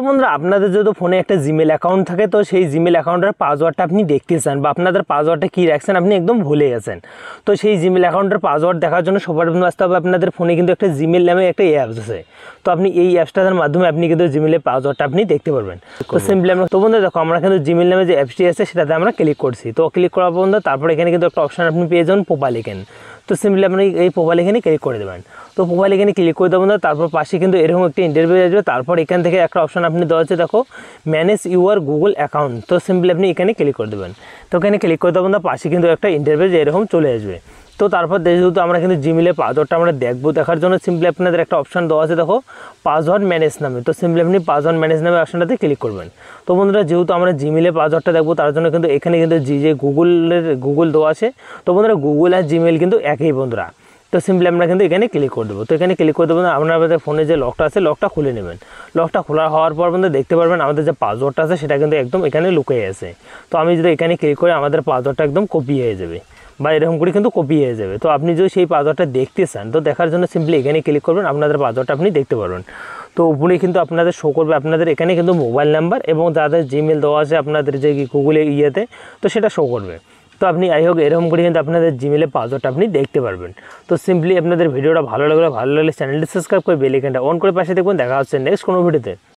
বন্ধুরা আপনাদের যদি ফোনে একটা জিমেল অ্যাকাউন্ট থাকে তো সেই জিমেল অ্যাকাউন্টের পাসওয়ার্ডটা আপনি দেখতে চান বা আপনাদের পাসওয়ার্ডটা কী রাখছেন আপনি একদম ভুলে গেছেন। তো সেই জিমেল অ্যাকাউন্টের পাসওয়ার্ড দেখার জন্য সবার প্রথমে আসতে হবে আপনাদের ফোনে কিন্তু একটা জিমেল নামে একটা অ্যাপস আছে। তো আপনি এই অ্যাপসটার মাধ্যমে আপনি কিন্তু জিমেলের পাসওয়ার্ডটা আপনি দেখতে পারবেন। তো সিম্পলি আমরা তো বন্ধুরা দেখো আমরা কিন্তু জিমেল নামে যে অ্যাপসটি আছে সেটাতে আমরা ক্লিক করছি। তো ক্লিক করার পর বন্ধুরা তারপর এখানে কিন্তু একটা অপশন আপনি পেয়ে যাবেন প্রোফাইল এখানে। তো সিম্পলি আপনি এই প্রোফাইল এখানে ক্লিক করে দেবেন। তো প্রোফাইল এখানে ক্লিক করে দেবেন, তারপর পাশে কিন্তু এরকম একটা ইন্টারভিউ আসবে। তারপর এখান থেকে একটা অপশন আপনি দেওয়া হচ্ছে দেখো ম্যানেজ ইউর গুগল অ্যাকাউন্ট। তো সিম্পলি আপনি এখানে ক্লিক করে দেবেন। তো এখানে ক্লিক করে দেবেন, পাশে কিন্তু একটা ইন্টারভিউ এরকম চলে আসবে। তো তারপর যেহেতু আমরা কিন্তু জিমেলের পাসওয়ার্ডটা আমরা দেখবো, দেখার জন্য সিম্পলি আপনাদের একটা অপশন দেওয়া আছে দেখো পাসওয়ার্ড ম্যানেজ নামে। তো সিম্পলি আপনি পাসওয়ার্ড ম্যানেজ নামে অপশনটাতে ক্লিক করবেন। তো বন্ধুরা যেহেতু আমরা জিমেলের পাসওয়ার্ডটা দেখবো তার জন্য কিন্তু এখানে কিন্তু যে গুগল দেওয়া আছে। তো বন্ধুরা গুগল আর জিমেল কিন্তু একই বন্ধুরা। তো সিম্পলি আমরা কিন্তু এখানে ক্লিক করে দেবো। তো এখানে ক্লিক করে দেবো, আপনাদের ফোনে যে লকটা আছে লকটা খুলে নেবেন। লকটা খোলা হওয়ার পর বন্ধু দেখতে পারবেন আমাদের যে পাসওয়ার্ডটা আছে সেটা কিন্তু একদম এখানে লুকিয়ে আছে। তো আমি যদি এখানে ক্লিক করি আমাদের পাসওয়ার্ডটা একদম কপি হয়ে যাবে বা এরকম করে কিন্তু কপি হয়ে যাবে। তো আপনি যদি সেই পাসওয়ার্ডটা দেখতে চান তো দেখার জন্য সিম্পলি এখানে ক্লিক করবেন, আপনাদের পাসওয়ার্ডটা আপনি দেখতে পারবেন। তো উপরে কিন্তু আপনাদের শো করবে আপনাদের এখানে কিন্তু মোবাইল নাম্বার এবং যাদের জিমেল দেওয়া আছে আপনাদের যে গুগলে ইয়েতে তো সেটা শো করবে। তো আপনি হোক এরকম করে কিন্তু আপনাদের জিমেলের পাসওয়ার্ডটা আপনি দেখতে পারবেন। তো সিম্পলি আপনাদের ভিডিওটা ভালো লাগলে চ্যানেলটি সাবস্ক্রাইব করে বেল আইকনটা অন করে পাশে দেখবেন। দেখা হচ্ছে নেক্সট কোনো ভিডিওতে।